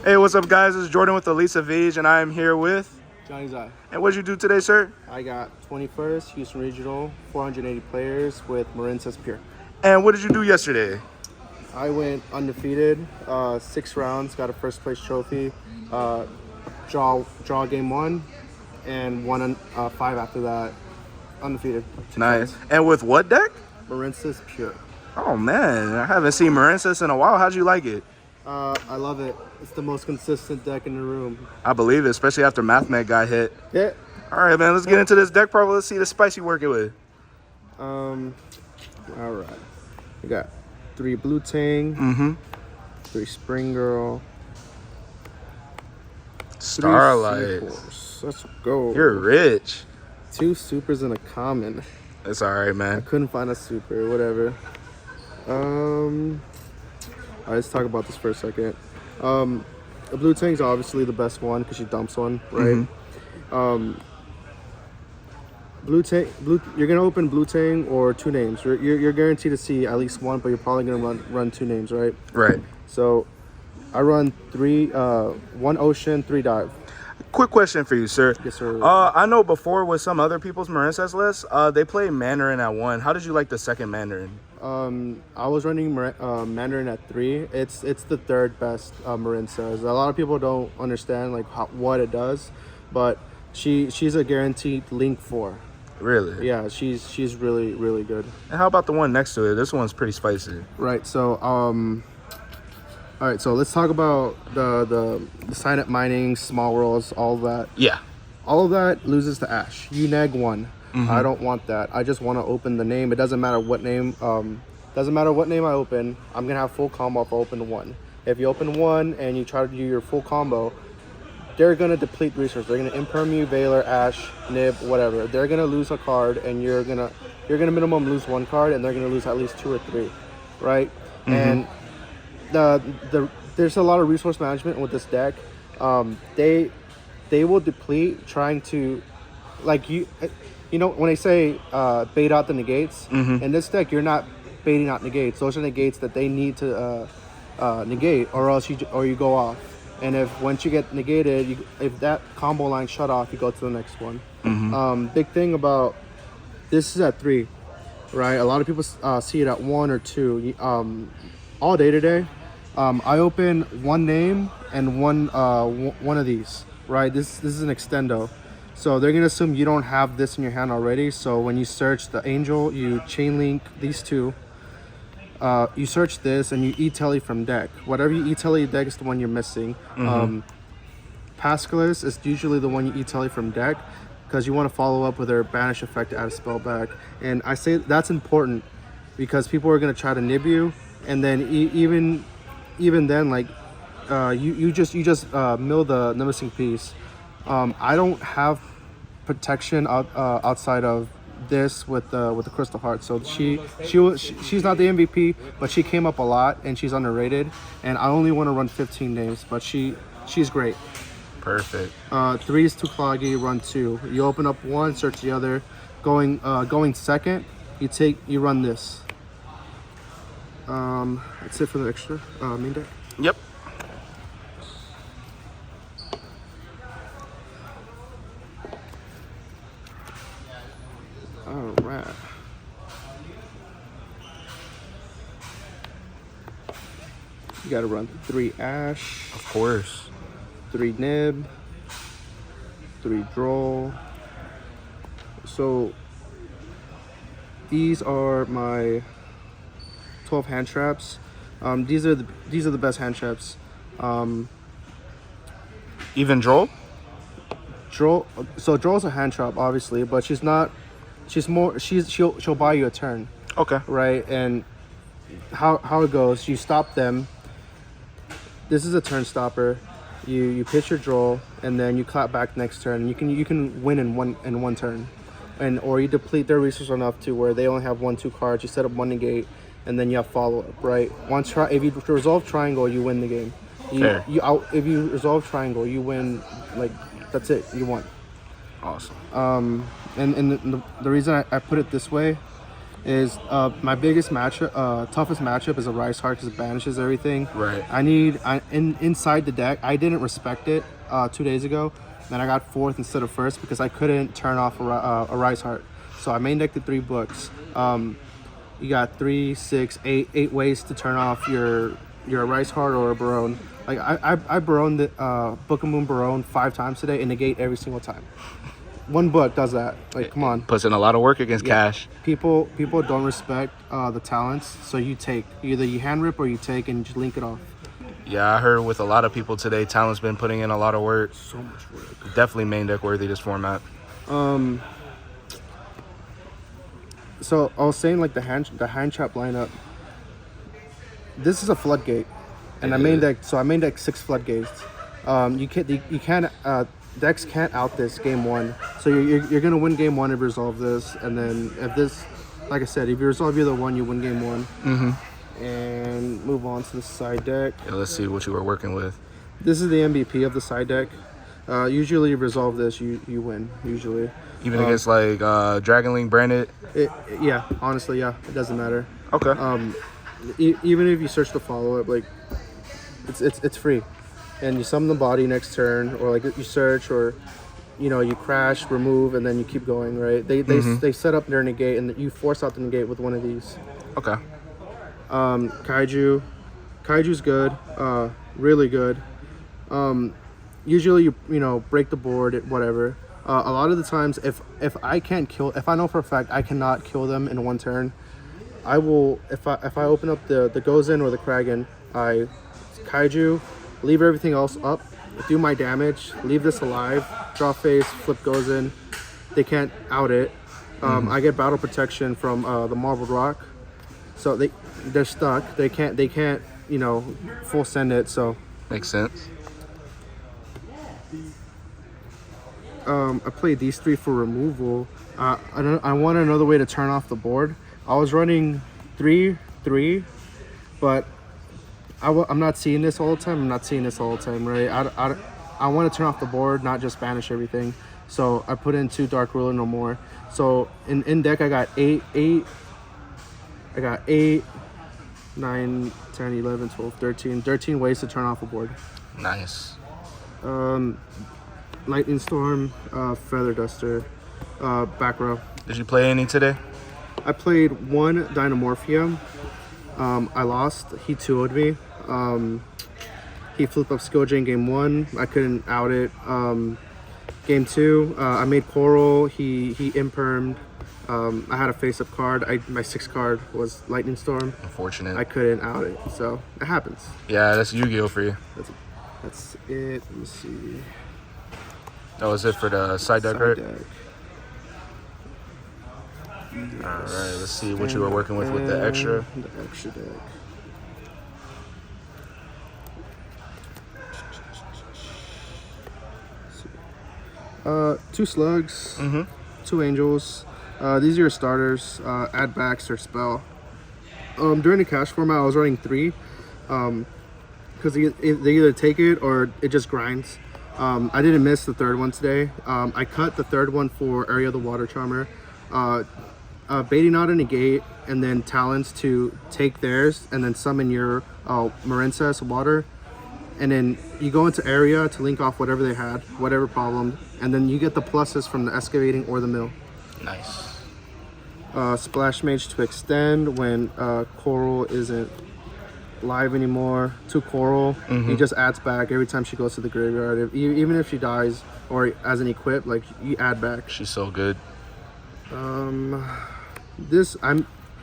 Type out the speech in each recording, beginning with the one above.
Hey, what's up, guys? It's Jordan with Elisa Vige, and I am here with... Johnny's Eye. And what'd you do today, sir? I got 21st Houston Regional, 480 players with Marincess Pure. And what did you do yesterday? I went undefeated, 6 rounds, got a first place trophy, draw game 1, and won 5 after that, undefeated. Nice. And with what deck? Marincess Pure. Oh, man. I haven't seen Marincess in a while. How'd you like it? I love it. It's the most consistent deck in the room. I believe it, especially after MathMed got hit. Yeah. All right, man. Let's get into this deck problem. Let's see the spice you working with. All right. We got 3 Blue Tang, 3 Spring Girl, Starlight. Let's go. You're rich. 2 supers and a common. That's all right, I man. couldn't find a super, whatever. All right, let's talk about this for a second. The Blue Tang's obviously the best one because she dumps one, right? You're gonna open Blue Tang or 2 names. You're guaranteed to see at least one, but you're probably gonna run 2 names, right? Right. So I run 1 Ocean, 3 Dive. Quick question for you, sir. Yes, sir. I know before with some other people's Marincess lists, they play Mandarin at 1. How did you like the second Mandarin? I was running Mandarin at 3. It's the 3rd best Marincess. A lot of people don't understand like what it does, but she's a guaranteed link 4. Really? Yeah, she's really, really good. And how about the one next to it? This one's pretty spicy. Right. So all right. So let's talk about the sign up mining, small rolls, all of that. Yeah. All of that loses to Ash. You neg 1. I don't want that. I just want to open the name. It doesn't matter what name. Doesn't matter what name I open. I'm gonna have full combo if I open 1. If you open 1 and you try to do your full combo, they're gonna deplete resources. They're gonna imperm you, Veiler, Ash, Nib, whatever. They're gonna lose a card, and you're gonna minimum lose 1 card, and they're gonna lose at least 2 or 3, right? And there's a lot of resource management with this deck. They will deplete trying to, like you know when they say bait out the negates. In this deck, you're not baiting out negates. Those are negates that they need to negate, or else you go off. And if once you get negated, if that combo line shut off, you go to the next one. Big thing about this is at 3, right? A lot of people see it at 1 or 2. All day today, I open 1 name and one of these, right? This is an extendo, so they're gonna assume you don't have this in your hand already. So when you search the angel, you chain link these 2. You search this and you e-telly from deck. Whatever you e-telly deck is the one you're missing. Pascalis is usually the one you e-telly from deck because you want to follow up with their banish effect to add a spell back. And I say that's important because people are gonna try to nib you, and then even then, like you just mill the missing piece. I don't have protection outside of this with the Crystal Heart, so she's not the MVP, but she came up a lot and she's underrated. And I only want to run 15 names, but she's great. Perfect. 3 is too cloggy. Run 2. You open up 1, search the other. Going second, you run this. That's it for the extra main deck. Yep. All right. You gotta run 3 Ash. Of course. 3 Nib. 3 Droll. So these are my 12 hand traps. These are the best hand traps. Even Droll? Droll. So Droll's a hand trap, obviously, but she's not. She'll buy you a turn. Okay. Right, and how it goes? You stop them. This is a turn stopper. You pitch your Droll, and then you clap back next turn. You can win in one turn, or you deplete their resource enough to where they only have 1-2 cards. You set up 1 negate, and then you have follow up. Right. If you resolve triangle, you win the game. If you resolve triangle, you win. Like that's it. You won. Awesome. And the reason I put it this way is my biggest matchup, toughest matchup is a Rise Heart because it banishes everything. Right. Inside the deck, I didn't respect it 2 days ago. Then I got fourth instead of first because I couldn't turn off a Rise Heart. So I main decked the 3 books. You got 3, 6, 8 ways to turn off your Rise Heart or a Barone. Like I Baroned the Book of Moon Barone 5 times today and negate every single time. One book does that. Like, come on. Puts in a lot of work against Cash. People don't respect the talents, so you take either you hand rip or you take and just link it off. Yeah, I heard with a lot of people today, Talon's been putting in a lot of work. So much work. Definitely main deck worthy this format. So I was saying like the hand trap lineup. This is a floodgate, and I main deck 6 floodgates. You can't decks can't out this game 1, so you're gonna win game 1 if you resolve this, and then if this, like I said, if you resolve either one, you win game 1. And move on to the side deck. Yeah, let's see what you were working with. This is the MVP of the side deck. Usually you resolve this, you win. Usually. Even against like Dragon Link branded. Yeah, honestly, yeah, it doesn't matter. Okay. Even if you search the follow up, like it's free, and you summon the body next turn, or like you search, or you crash, remove, and then you keep going. Right? They set up their negate, and you force out the negate with one of these. Okay. Kaiju's good, really good. Usually you break the board, whatever. A lot of the times, if I know for a fact I cannot kill them in 1 turn, I will. If I open up the Gozen or the Kraken, I Kaiju, leave everything else up, do my damage, leave this alive, draw face, flip Gozen. They can't out it. I get battle protection from the Marbled Rock, so they're stuck. They can't full send it. So makes sense. I played these 3 for removal. I want another way to turn off the board. I was running 3-3, but I'm not seeing this all the time. Right? I want to turn off the board, not just banish everything. So I put in 2 Dark Ruler, no more. So in deck I got 8, 9, 10, 11, 12, 13 ways to turn off a board. Nice. Lightning Storm, Feather Duster, back row. Did you play any today? I played 1 Dynamorphia. I lost. He 2-0'd me. He flipped up Skill Drain game 1. I couldn't out it. Game 2, I made Coral. He impermed. I had a face-up card. My 6th card was Lightning Storm. Unfortunate. I couldn't out it, so it happens. Yeah, that's Yu-Gi-Oh for you. That's it. Let me see. That was it for the side deck, right? Deck. All right, let's see what you were working with the extra. The extra deck. Two slugs, 2 angels. These are your starters. Add backs or spell. During the cash format, I was running 3, because they either take it or it just grinds. I didn't miss the 3rd one today. I cut the 3rd one for Area of the Water Charmer. Baiting out a negate, and then talents to take theirs, and then summon your Marincess water, and then you go into area to link off whatever they had, whatever problem, and then you get the pluses from the excavating or the mill. Nice. Splash Mage to extend when Coral isn't live anymore. To Coral, he just adds back every time she goes to the graveyard. Even if she dies or as an equip, like you add back. She's so good.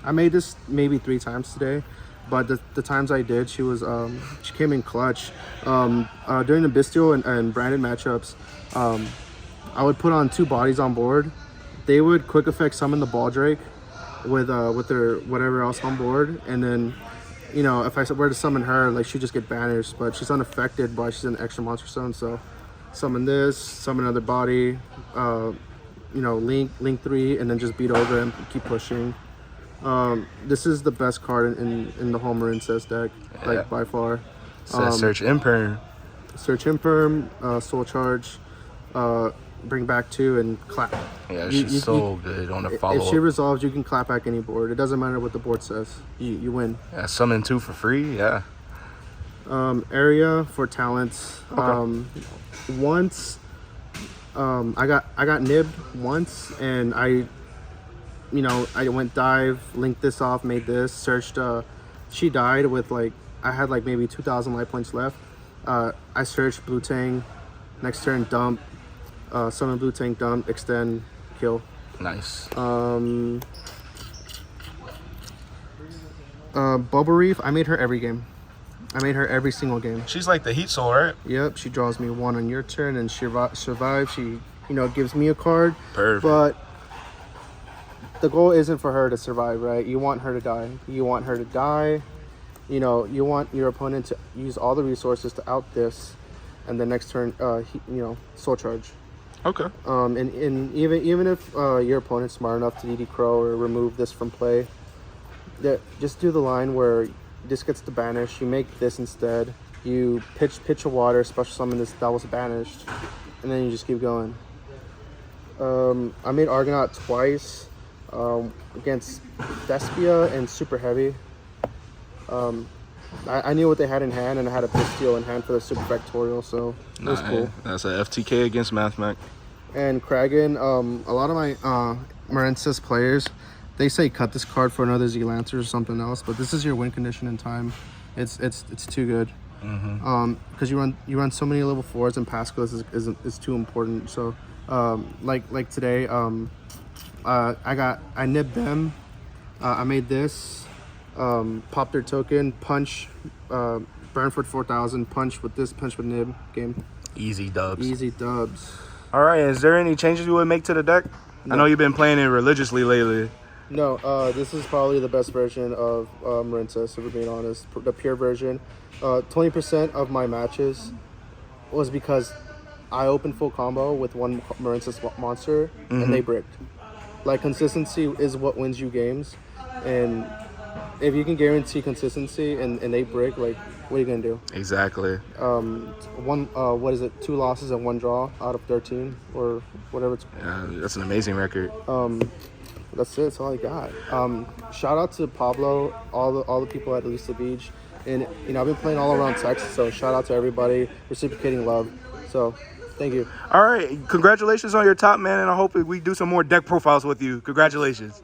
I made this maybe 3 times today, but the times I did, she came in clutch. During the Bestial and Branded matchups, I would put on 2 bodies on board. They would quick effect summon the Ball Drake with their whatever else on board, and then if I were to summon her, like she'd just get banished, but she's unaffected by she's an extra monster zone. So summon this, summon another body, link 3, and then just beat over and keep pushing. This is the best card in the whole Marincess deck, like by far. Search Imperm. Search Imperm, Soul Charge. bring back 2, and clap. Yeah, she's so good on the If follow-up. she resolves, you can clap back any board. It doesn't matter what the board says. You win. Yeah, summon 2 for free, yeah. Area for talents. Okay. Once, I got nibbed once, and I went dive, linked this off, made this, searched. She died with I had maybe 2,000 life points left. I searched blue tang. Next turn, dump. Summon blue tang, dump, extend, kill. Nice. Bubble Reef, I made her every game. I made her every single game. She's like the Heat Soul, right? Yep, she draws me 1 on your turn, and she survives. She, gives me a card. Perfect. But the goal isn't for her to survive, right? You want her to die. You want her to die. You want your opponent to use all the resources to out this, and the next turn, soul charge. Okay. And even if your opponent's smart enough to DD Crow or remove this from play, just do the line where this gets to banish. You make this instead. You pitch a water, special summon this that was banished, and then you just keep going. I made Argonaut twice against Despia and Super Heavy. I knew what they had in hand, and I had a Bestial in hand for the Super Factorial, so it was cool. That's a FTK against Mathmech. And Kragan, a lot of my Marincess players, they say cut this card for another Z-Lancer or something else, but this is your win condition in time. It's too good. Because you run so many level 4s, and Pascal is too important. So like today, I nibbed them. I made this, pop their token, punch, burn for 4,000, punch with this, punch with nib, game. Easy dubs. Easy dubs. All right, is there any changes you would make to the deck? No. I know you've been playing it religiously lately. No, this is probably the best version of Marincess, if we're being honest. The pure version. 20% of my matches was because I opened full combo with one Marincess monster, and they bricked. Consistency is what wins you games, and if you can guarantee consistency and they brick, what are you gonna do? Exactly. What is it? 2 losses and 1 draw out of 13 or whatever it's. Yeah, that's an amazing record. That's it. That's all I got. Shout out to Pablo, all the people at Lisa Beach, and I've been playing all around Texas. So shout out to everybody, reciprocating love. So thank you. All right, congratulations on your top, man, and I hope we do some more deck profiles with you. Congratulations.